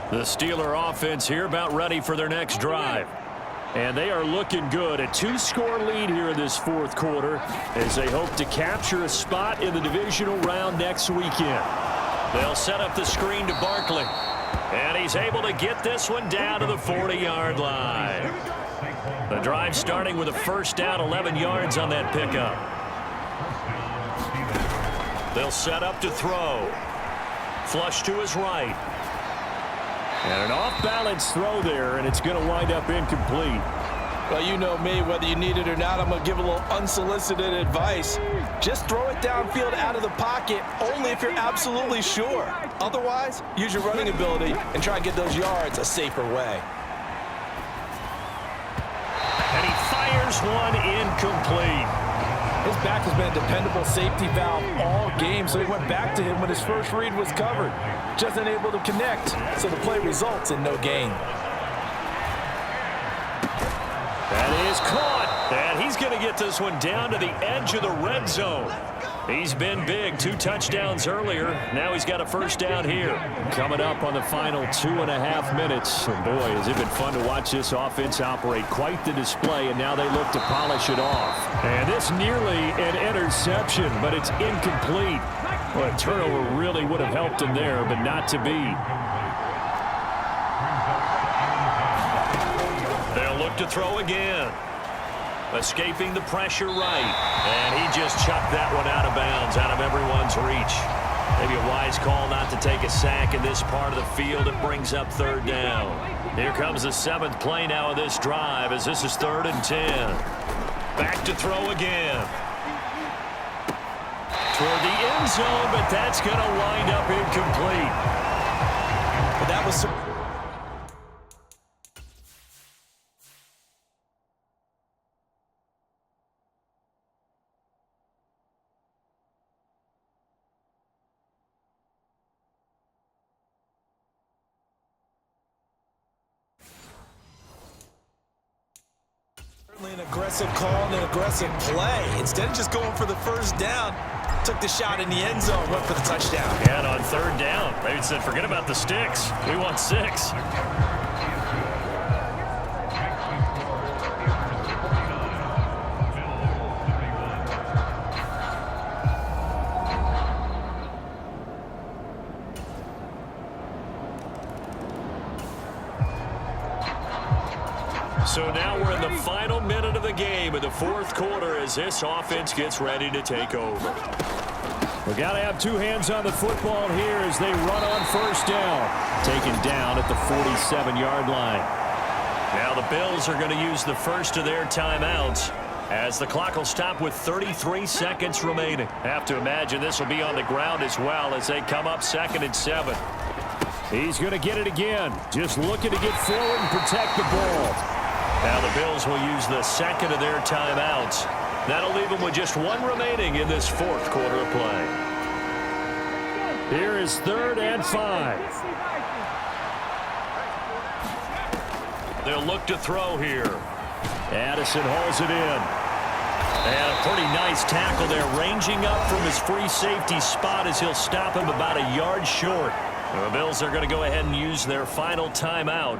The Steeler offense here about ready for their next drive. And they are looking good. A 2-score lead here in this fourth quarter as they hope to capture a spot in the divisional round next weekend. They'll set up the screen to Barkley. And he's able to get this one down to the 40-yard line. The drive starting with a first down, 11 yards on that pickup. They'll set up to throw. Flush to his right. And an off-balance throw there, and it's going to wind up incomplete. Well, you know me, whether you need it or not, I'm going to give a little unsolicited advice. Just throw it downfield out of the pocket, only if you're absolutely sure. Otherwise, use your running ability and try and get those yards a safer way. And he fires one incomplete. His back has been a dependable safety valve all game, so he went back to him when his first read was covered. Just unable to connect, so the play results in no gain. That is caught, and he's going to get this one down to the edge of the red zone. He's been big, 2 touchdowns earlier. Now he's got a first down here. Coming up on the final 2.5 minutes. And boy, has it been fun to watch this offense operate. Quite the display, and now they look to polish it off. And this nearly an interception, but it's incomplete. Well, a turnover really would have helped him there, but not to be. They'll look to throw again. Escaping the pressure right. And he just chucked that one out of bounds, out of everyone's reach. Maybe a wise call not to take a sack in this part of the field. It brings up third down. Here comes the 7th play now of this drive as this is 3rd and 10. Back to throw again. Toward the end zone, but that's going to wind up incomplete. But that was an aggressive call and an aggressive play. Instead of just going for the first down, took the shot in the end zone, went for the touchdown. And on 3rd down, they said, forget about the sticks. We want 6. So now we're in the final minute of the game in the 4th quarter as this offense gets ready to take over. We got to have 2 hands on the football here as they run on first down. Taken down at the 47-yard line. Now the Bills are going to use the first of their timeouts as the clock will stop with 33 seconds remaining. Have to imagine this will be on the ground as well as they come up 2nd and 7. He's going to get it again. Just looking to get forward and protect the ball. Now the Bills will use the 2nd of their timeouts. That'll leave them with just 1 remaining in this 4th quarter of play. Here is 3rd and 5. They'll look to throw here. Addison hauls it in. And a pretty nice tackle there, ranging up from his free safety spot as he'll stop him about a yard short. The Bills are going to go ahead and use their final timeout.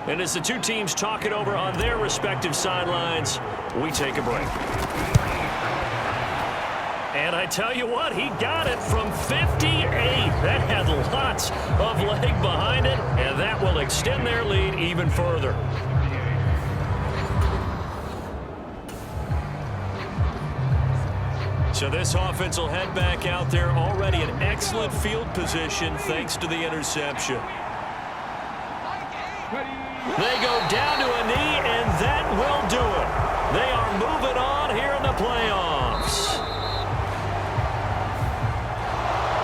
And as the 2 teams talk it over on their respective sidelines, we take a break. And I tell you what, he got it from 58. That had lots of leg behind it, and that will extend their lead even further. So this offense will head back out there, already in excellent field position thanks to the interception. They go down to a knee, and that will do it. They are moving on here in the playoffs.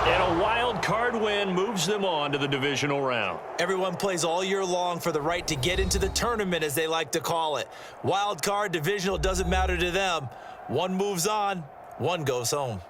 And a wild card win moves them on to the divisional round. Everyone plays all year long for the right to get into the tournament, as they like to call it. Wild card, divisional, doesn't matter to them. One moves on, one goes home.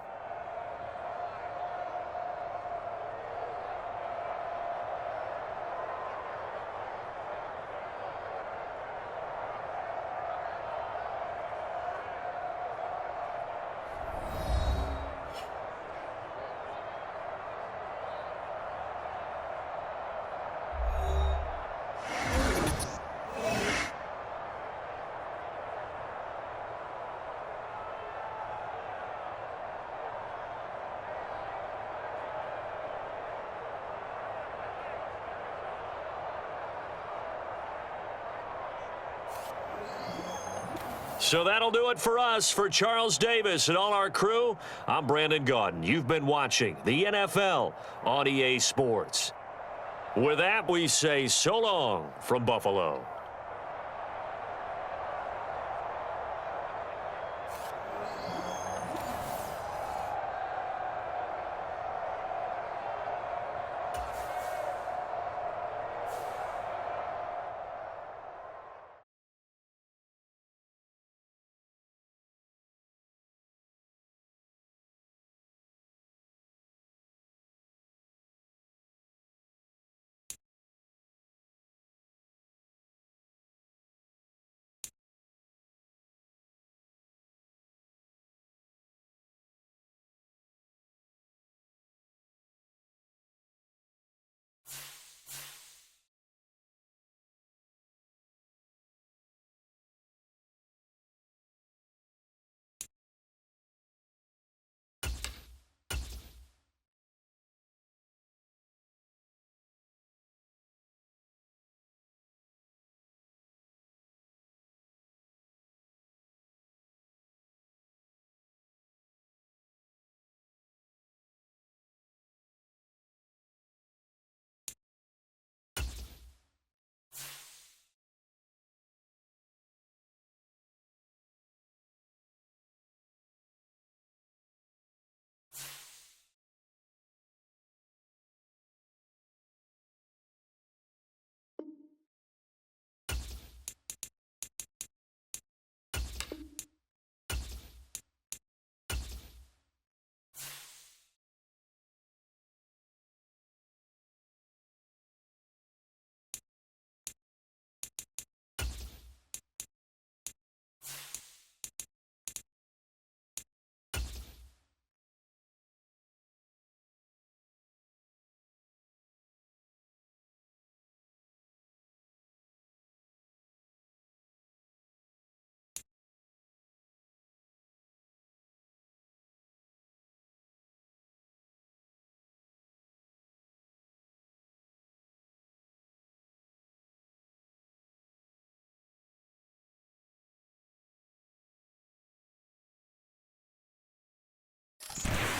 So that'll do it for us. For Charles Davis and all our crew, I'm Brandon Gaudin. You've been watching the NFL on EA Sports. With that, we say so long from Buffalo.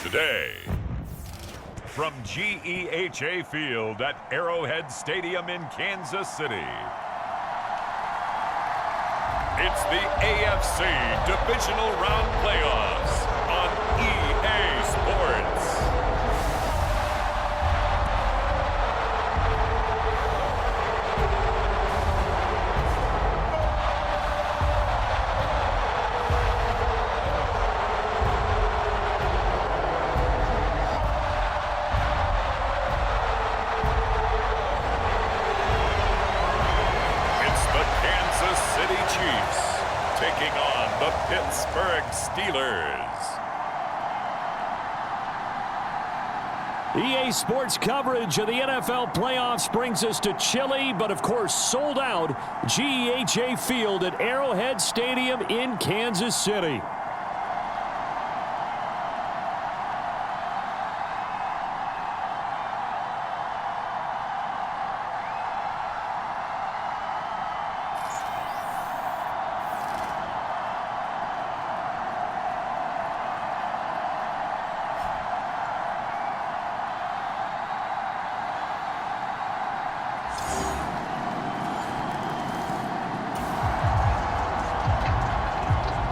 Today, from GEHA Field at Arrowhead Stadium in Kansas City, it's the AFC Divisional Round Playoffs on EA Sports. Taking on the Pittsburgh Steelers. EA Sports coverage of the NFL playoffs brings us to chilly, but of course sold out GEHA Field at Arrowhead Stadium in Kansas City.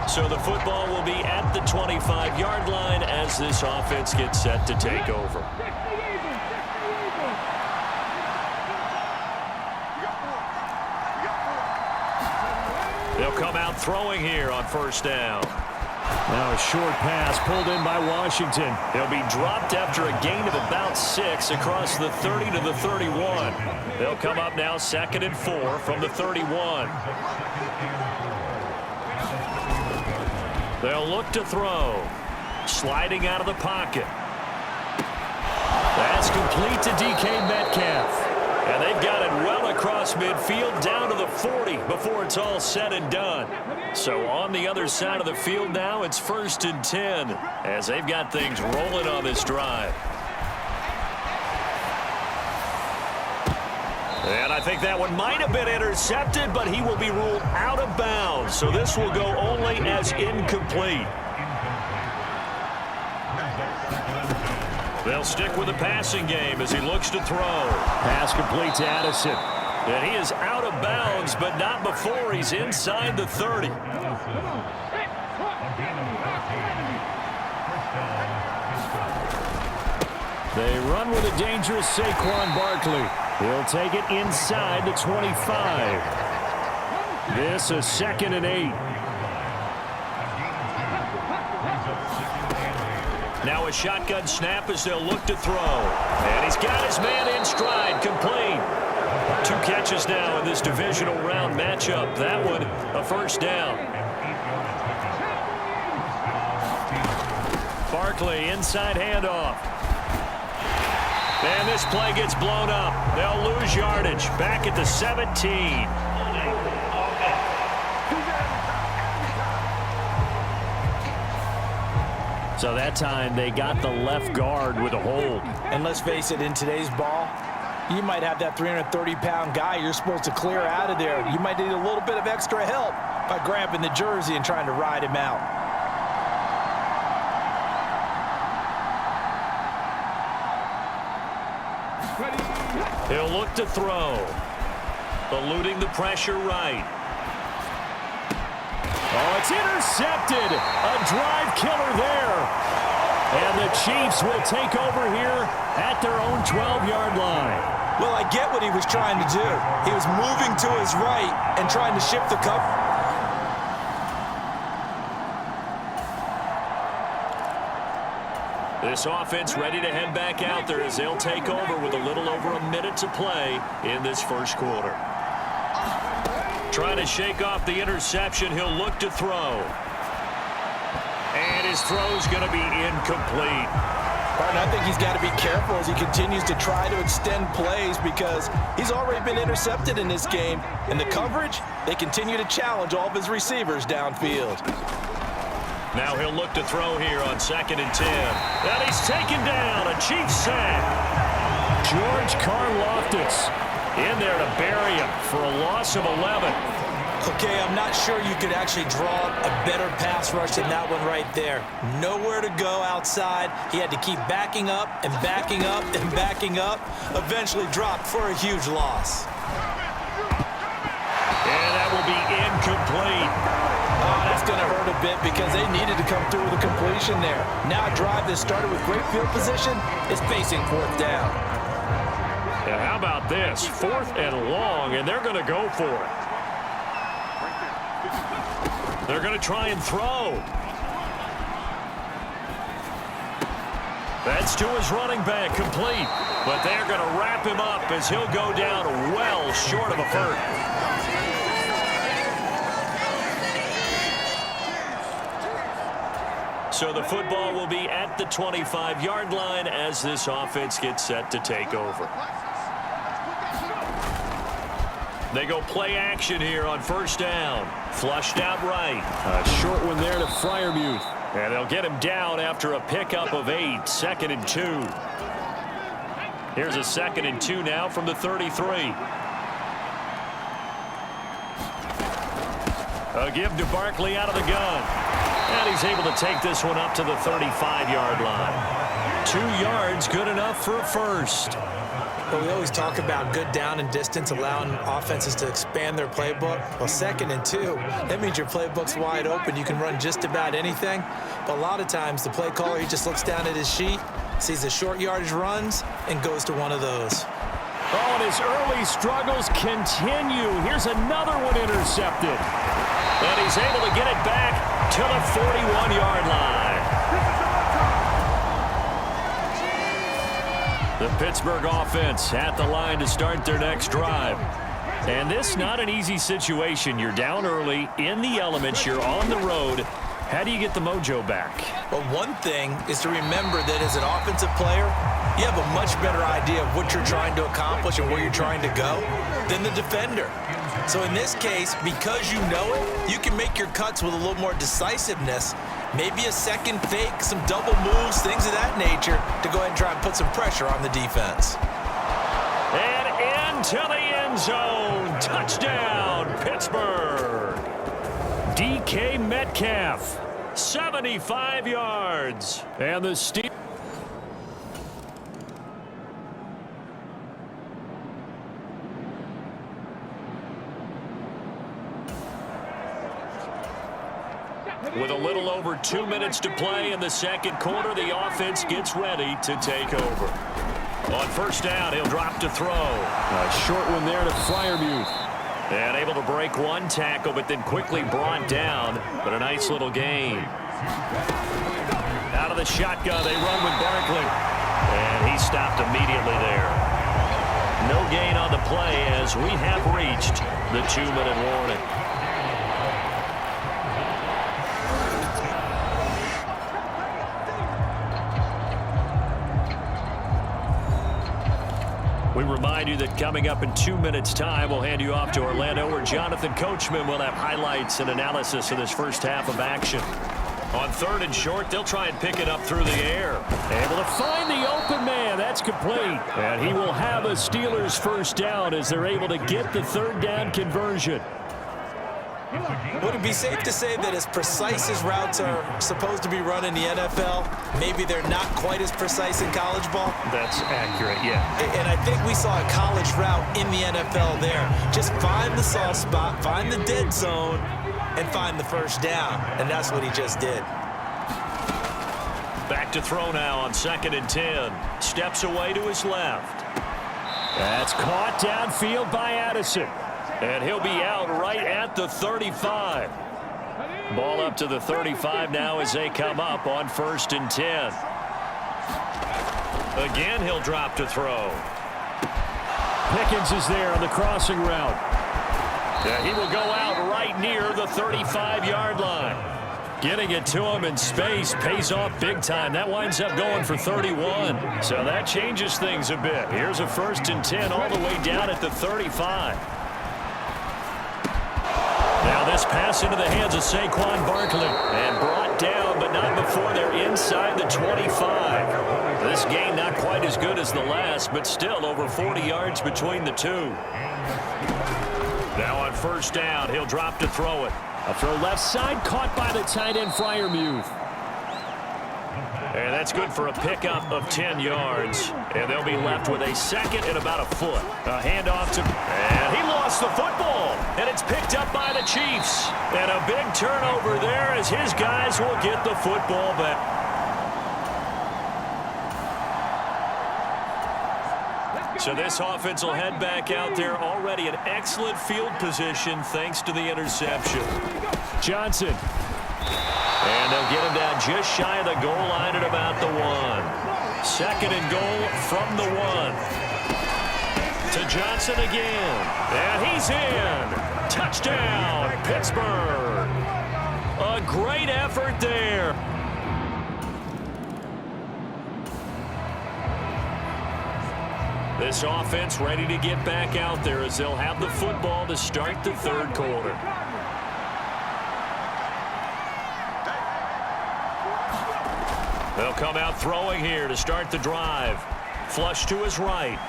So the football will be at the 25-yard line as this offense gets set to take over. They'll come out throwing here on first down. Now a short pass pulled in by Washington. They'll be dropped after a gain of about 6 across the 30 to the 31. They'll come up now 2nd and 4 from the 31. They'll look to throw. Sliding out of the pocket. That's complete to DK Metcalf. And they've got it well across midfield down to the 40 before it's all said and done. So on the other side of the field now, it's 1st and 10 as they've got things rolling on this drive. And I think that one might have been intercepted, but he will be ruled out of bounds. So this will go only as incomplete. They'll stick with the passing game as he looks to throw. Pass complete to Addison. And he is out of bounds, but not before he's inside the 30. They run with a dangerous Saquon Barkley. He'll take it inside the 25. This is 2nd and 8. Now a shotgun snap as they'll look to throw. And he's got his man in stride, complete. 2 catches now in this divisional round matchup. That one, a first down. Barkley, inside handoff. And this play gets blown up. They'll lose yardage. Back at the 17. So that time they got the left guard with a hold. And let's face it, in today's ball, you might have that 330-pound guy you're supposed to clear out of there. You might need a little bit of extra help by grabbing the jersey and trying to ride him out. He'll look to throw. Eluding the pressure right. Oh, it's intercepted. A drive killer there. And the Chiefs will take over here at their own 12-yard line. Well, I get what he was trying to do. He was moving to his right and trying to shift the cover. This offense ready to head back out there as they'll take over with a little over a minute to play in this first quarter. Trying to shake off the interception, he'll look to throw. And his throw's going to be incomplete. And I think he's got to be careful as he continues to try to extend plays because he's already been intercepted in this game. And the coverage, they continue to challenge all of his receivers downfield. Now he'll look to throw here on 2nd and 10. And he's taken down, a Chiefs sack. George Karlaftis in there to bury him for a loss of 11. Okay, I'm not sure you could actually draw a better pass rush than that one right there. Nowhere to go outside. He had to keep backing up and backing up and backing up. Eventually dropped for a huge loss. And that will be incomplete. Oh, that's going to hurt a bit because they needed to come through with a completion there. Now a drive that started with great field position is facing 4th down. And how about this? 4th and long, and they're going to go for it. They're going to try and throw. That's to his running back, complete. But they're going to wrap him up as he'll go down well short of a first. So the football will be at the 25-yard line as this offense gets set to take over. They go play action here on 1st down. Flushed out right. A short one there to Freiermuth. And they'll get him down after a pickup of 8. 2nd and 2. Here's a 2nd and 2 now from the 33. A give to Barkley out of the gun. And he's able to take this one up to the 35-yard line. 2 yards, good enough for a first. Well, we always talk about good down and distance, allowing offenses to expand their playbook. Well, 2nd and 2, that means your playbook's wide open. You can run just about anything. But a lot of times, the play caller, he just looks down at his sheet, sees the short yardage runs, and goes to one of those. Oh, and his early struggles continue. Here's another one intercepted. And he's able to get it back to the 41-yard line. The Pittsburgh offense at the line to start their next drive. And this not an easy situation. You're down early, in the elements, you're on the road. How do you get the mojo back? Well, one thing is to remember that as an offensive player, you have a much better idea of what you're trying to accomplish and where you're trying to go than the defender. So in this case, because you know it, you can make your cuts with a little more decisiveness. Maybe a second fake, some double moves, things of that nature to go ahead and try and put some pressure on the defense. And into the end zone. Touchdown, Pittsburgh. DK Metcalf, 75 yards. And the Steelers. With a little over 2 minutes to play in the second quarter, the offense gets ready to take over. On first down, he'll drop to throw. A short one there to Freiermuth. And able to break one tackle, but then quickly brought down. But a nice little gain. Out of the shotgun, they run with Barkley. And he stopped immediately there. No gain on the play as we have reached the 2-minute warning. We remind you that coming up in 2 minutes' time, we'll hand you off to Orlando, where Jonathan Coachman will have highlights and analysis of this first half of action. On third and short, they'll try and pick it up through the air. Able to find the open man. That's complete. And he will have a Steelers first down as they're able to get the third down conversion. Would it be safe to say that as precise as routes are supposed to be run in the NFL, maybe they're not quite as precise in college ball? That's accurate, yeah. And I think we saw a college route in the NFL there. Just find the soft spot, find the dead zone, and find the first down. And that's what he just did. Back to throw now on 2nd and 10. Steps away to his left. That's caught downfield by Addison. And he'll be out right at the 35. Ball up to the 35 now as they come up on 1st and 10. Again, he'll drop to throw. Pickens is there on the crossing route. Yeah, he will go out right near the 35-yard line. Getting it to him in space pays off big time. That winds up going for 31. So that changes things a bit. Here's a 1st and 10 all the way down at the 35. Now this pass into the hands of Saquon Barkley. And brought down, but not before they're inside the 25. This gain not quite as good as the last, but still over 40 yards between the two. Now on 1st down, he'll drop to throw it. A throw left side, caught by the tight end Freiermuth. And that's good for a pickup of 10 yards. And they'll be left with a 2nd and about a foot. A handoff to... And he lost the football. And it's picked up by the Chiefs. And a big turnover there as his guys will get the football back. So this offense will head back out there, already in excellent field position thanks to the interception. Johnson. And they'll get him down just shy of the goal line at about the 1. 2nd and goal from the 1. To Johnson again. And he's in. Touchdown, Pittsburgh. A great effort there. This offense ready to get back out there as they'll have the football to start the 3rd quarter. They'll come out throwing here to start the drive. Flush to his right.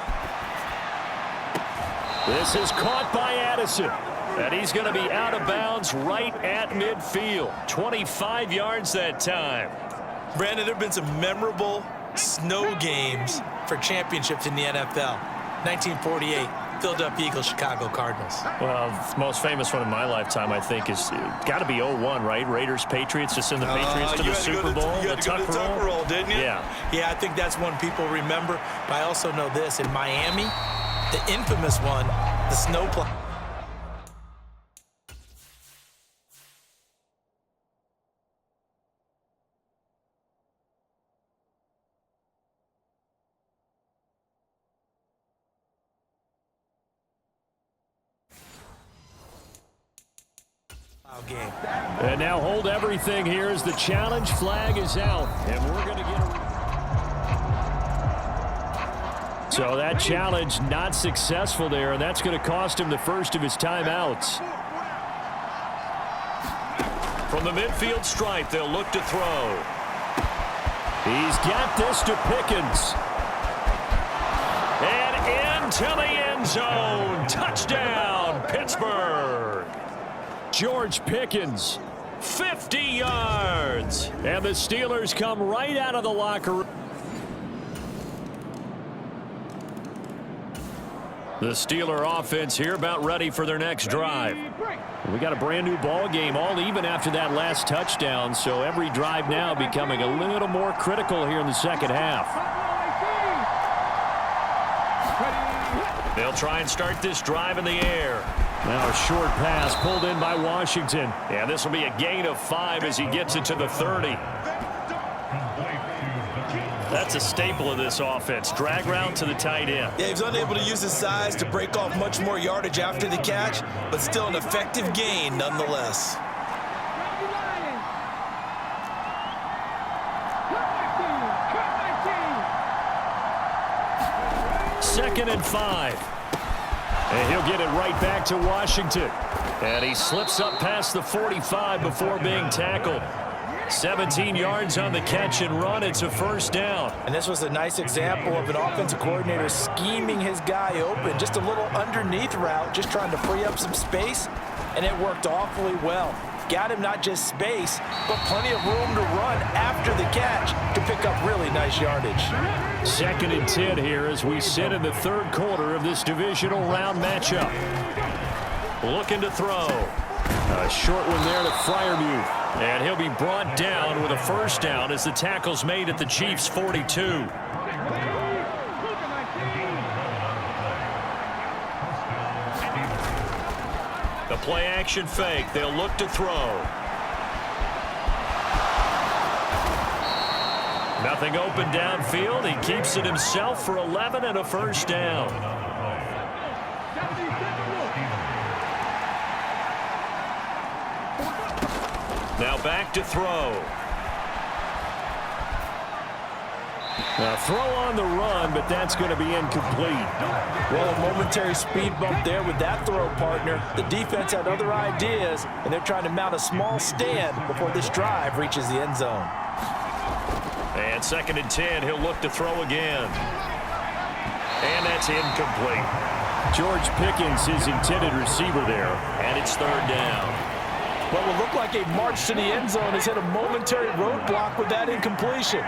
This is caught by Addison. And he's going to be out of bounds right at midfield. 25 yards that time. Brandon, there have been some memorable snow games for championships in the NFL. 1948, Philadelphia Eagles, Chicago Cardinals. Well, the most famous one in my lifetime, I think, is got to be 01, right? Raiders, Patriots, to send the Patriots to the Super Bowl. You had to go to the Tucker Roll, didn't you? Yeah. Yeah, I think that's one people remember. But I also know this. In Miami, the infamous one, the snowplow. Game. And now hold everything here as the challenge flag is out. And we're going to get a... So that challenge not successful there, and that's going to cost him the first of his timeouts. From the midfield stripe, they'll look to throw. He's got this to Pickens. And into the end end zone. Touchdown, Pittsburgh. George Pickens, 50 yards. And the Steelers come right out of the locker room. The Steeler offense here about ready for their next drive. We got a brand new ball game, all even after that last touchdown, so every drive now becoming a little more critical here in the second half. They'll try and start this drive in the air. Now a short pass pulled in by Washington. And this will be a gain of 5 as he gets it to the 30. That's a staple of this offense. Drag route to the tight end. Yeah, he was unable to use his size to break off much more yardage after the catch, but still an effective gain nonetheless. Second and 5. And he'll get it right back to Washington. And he slips up past the 45 before being tackled. 17 yards on the catch and run. It's a first down. And this was a nice example of an offensive coordinator scheming his guy open. Just a little underneath route, just trying to free up some space, and it worked awfully well. Got him not just space, but plenty of room to run after the catch to pick up really nice yardage. Second and 10 here as we sit in the third quarter of this divisional round matchup. Looking to throw. A short one there to Freiermuth. And he'll be brought down with a first down as the tackle's made at the Chiefs' 42. The play action fake. They'll look to throw. Nothing open downfield. He keeps it himself for 11 and a first down. Now back to throw. Now throw on the run, but that's going to be incomplete. Well, a momentary speed bump there with that throw, partner. The defense had other ideas, and they're trying to mount a small stand before this drive reaches the end zone. And second and 10, he'll look to throw again. And that's incomplete. George Pickens, his intended receiver there, and it's third down. What will look like a march to the end zone has hit a momentary roadblock with that incompletion.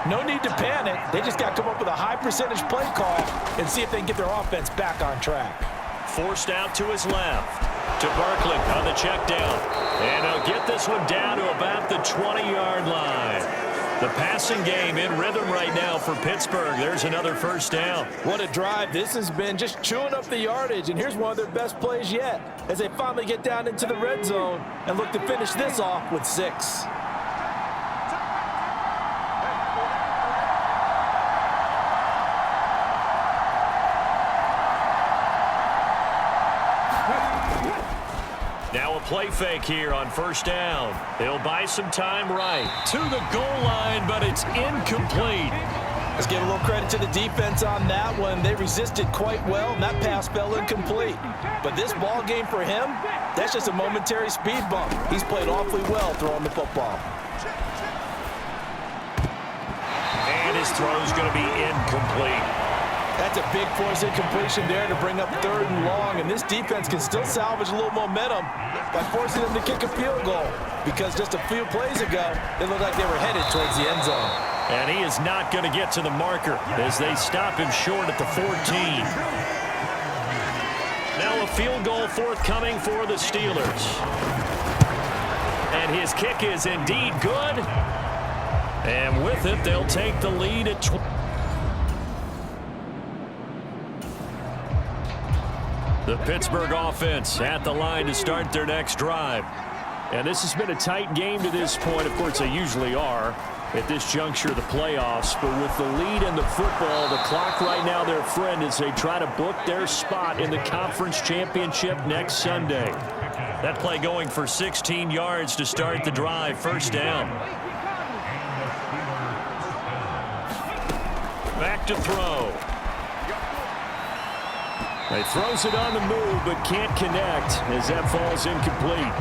No need to panic. They just got to come up with a high percentage play call and see if they can get their offense back on track. Forced out to his left. To Barkley on the check down. And he'll get this one down to about the 20-yard line. The passing game in rhythm right now for Pittsburgh. There's another first down. What a drive this has been, just chewing up the yardage, and here's one of their best plays yet as they finally get down into the red zone and look to finish this off with 6. Now a play fake here on first down. They'll buy some time right to the goal line, but it's incomplete. Let's give a little credit to the defense on that one. They resisted quite well, and that pass fell incomplete. But this ball game for him, that's just a momentary speed bump. He's played awfully well throwing the football. And his throw's going to be incomplete. That's a big force incompletion there to bring up third and long, and this defense can still salvage a little momentum by forcing them to kick a field goal, because just a few plays ago, it looked like they were headed towards the end zone. And he is not going to get to the marker as they stop him short at the 14. Now a field goal forthcoming for the Steelers. And his kick is indeed good. And with it, they'll take the lead at 20. The Pittsburgh offense at the line to start their next drive. And this has been a tight game to this point. Of course, they usually are at this juncture of the playoffs. But with the lead in the football, the clock right now their friend as they try to book their spot in the conference championship next Sunday. That play going for 16 yards to start the drive. First down. Back to throw. He throws it on the move, but can't connect as that falls incomplete.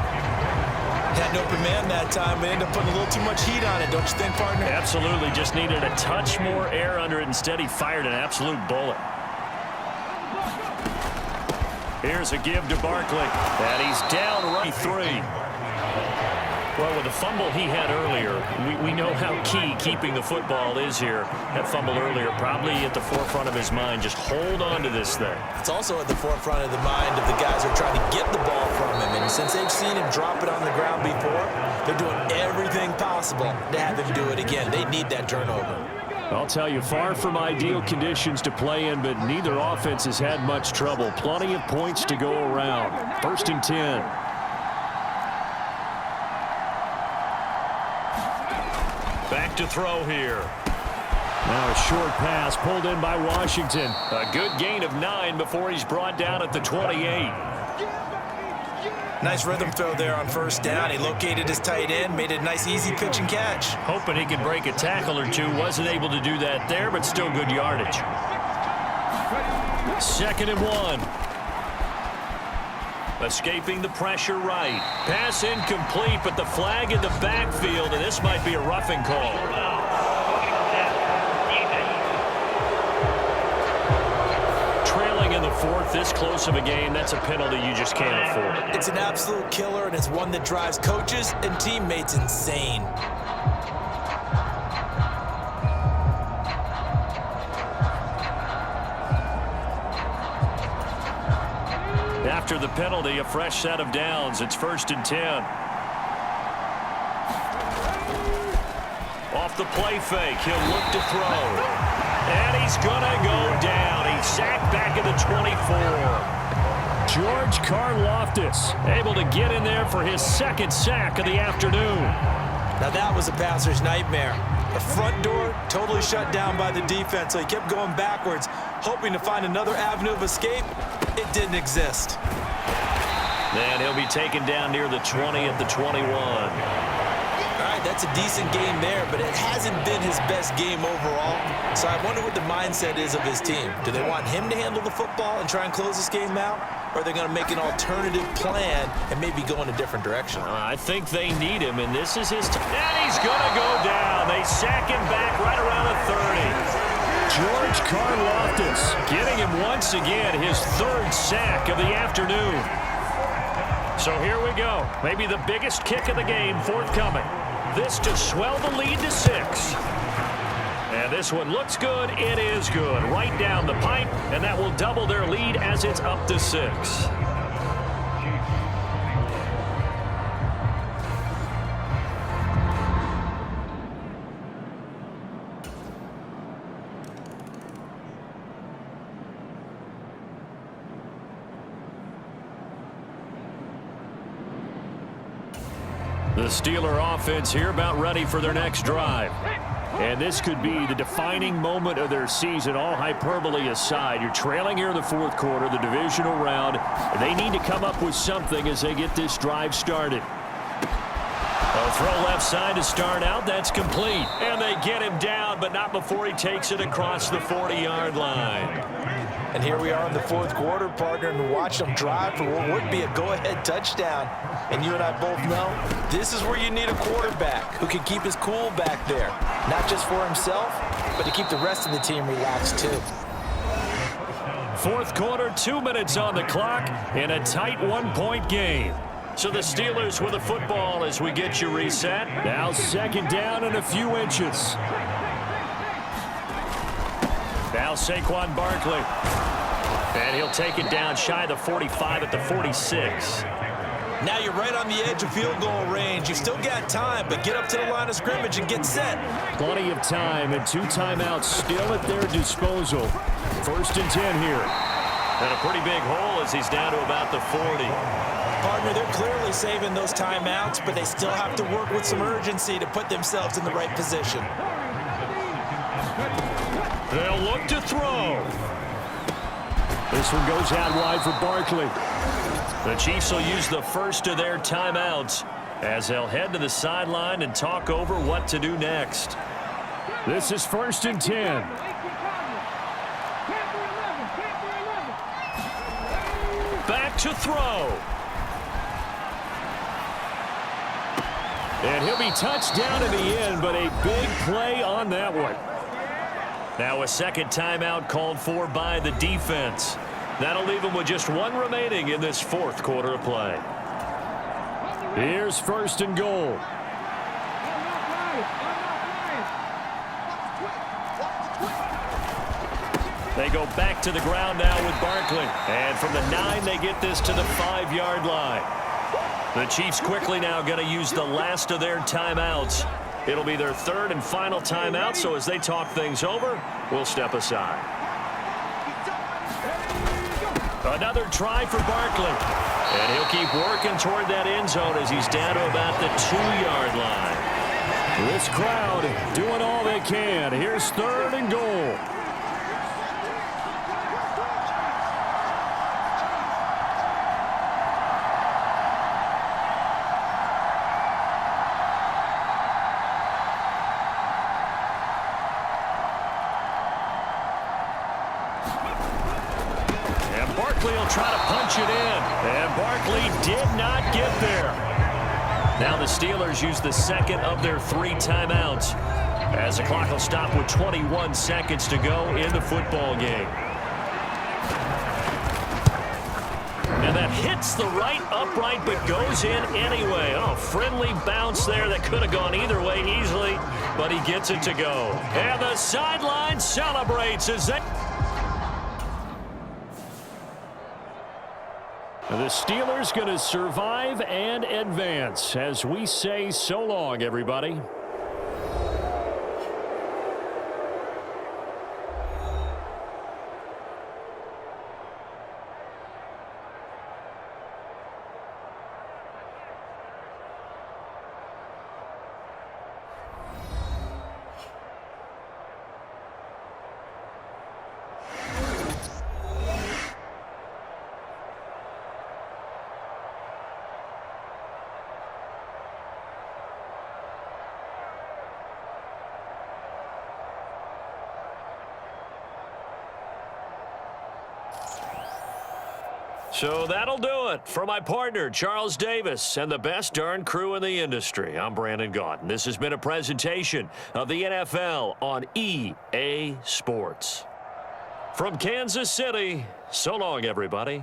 Had an open man that time, but ended up putting a little too much heat on it, don't you think, partner? Absolutely. Just needed a touch more air under it. Instead, he fired an absolute bullet. Here's a give to Barkley. And he's down right 3. Well, with the fumble he had earlier, we know how key keeping the football is here. That fumble earlier probably at the forefront of his mind. Just hold on to this thing. It's also at the forefront of the mind of the guys who are trying to get the ball from him. And since they've seen him drop it on the ground before, they're doing everything possible to have him do it again. They need that turnover. I'll tell you, far from ideal conditions to play in, but neither offense has had much trouble. Plenty of points to go around. 1st and 10. Back to throw here. Now a short pass pulled in by Washington. A good gain of 9 before he's brought down at the 28. Nice rhythm throw there on 1st down. He located his tight end, made a nice easy pitch and catch. Hoping he could break a tackle or two. Wasn't able to do that there, but still good yardage. 2nd and 1. Escaping the pressure right. Pass incomplete, but the flag in the backfield, and this might be a roughing call. Trailing in the 4th, this close of a game, that's a penalty you just can't afford. It's an absolute killer, and it's one that drives coaches and teammates insane. After the penalty, a fresh set of downs. It's 1st and 10. Off the play fake, he'll look to throw. And he's going to go down. He's sacked back at the 24. George Karlaftis able to get in there for his 2nd sack of the afternoon. Now that was a passer's nightmare. The front door totally shut down by the defense, so he kept going backwards, hoping to find another avenue of escape. It didn't exist. And he'll be taken down near the 20 at the 21. All right, that's a decent game there, but it hasn't been his best game overall. So I wonder what the mindset is of his team. Do they want him to handle the football and try and close this game out? Or are they going to make an alternative plan and maybe go in a different direction? I think they need him, and this is his time. And he's going to go down. They sack him back right around the 30. George Karlaftis getting him once again, his 3rd sack of the afternoon. So here we go. Maybe the biggest kick of the game forthcoming. This to swell the lead to 6. And this one looks good. It is good. Right down the pipe, and that will double their lead as it's up to 6. The Steeler offense here about ready for their next drive. And this could be the defining moment of their season, all hyperbole aside. You're trailing here in the 4th quarter, the divisional round. They need to come up with something as they get this drive started. A throw left side to start out. That's complete. And they get him down, but not before he takes it across the 40-yard line. And here we are in the 4th quarter, partner, and watch them drive for what would be a go-ahead touchdown. And you and I both know this is where you need a quarterback who can keep his cool back there. Not just for himself, but to keep the rest of the team relaxed too. 4th quarter, 2 minutes on the clock in a tight 1-point game. So the Steelers with the football as we get you reset. Now 2nd down and a few inches. Now Saquon Barkley. And he'll take it down shy of the 45 at the 46. Now you're right on the edge of field goal range. You've still got time, but get up to the line of scrimmage and get set. Plenty of time and 2 timeouts still at their disposal. 1st and 10 here. And a pretty big hole as he's down to about the 40. Partner, they're clearly saving those timeouts, but they still have to work with some urgency to put themselves in the right position. They'll look to throw. This one goes out wide for Barkley. The Chiefs will use the first of their timeouts as they'll head to the sideline and talk over what to do next. This is 1st and 10. Back to throw. And he'll be touched down in the end, but a big play on that one. Now a 2nd timeout called for by the defense. That'll leave them with just one remaining in this fourth quarter of play. Here's first and goal. They go back to the ground now with Barkley. And from the 9, they get this to the 5-yard line. The Chiefs quickly now going to use the last of their timeouts. It'll be their third and final timeout, so as they talk things over, we'll step aside. Another try for Barkley. And he'll keep working toward that end zone as he's down to about the 2-yard line. This crowd doing all they can. Here's third and goal. Barkley will try to punch it in, and Barkley did not get there. Now the Steelers use the second of their 3 timeouts as the clock will stop with 21 seconds to go in the football game. And that hits the right upright but goes in anyway. Oh, friendly bounce there that could have gone either way easily, but he gets it to go. And the sideline celebrates as they... The Steelers going to survive and advance as we say so long, everybody. So that'll do it for my partner, Charles Davis, and the best darn crew in the industry. I'm Brandon Gaudin. This has been a presentation of the NFL on EA Sports. From Kansas City, so long, everybody.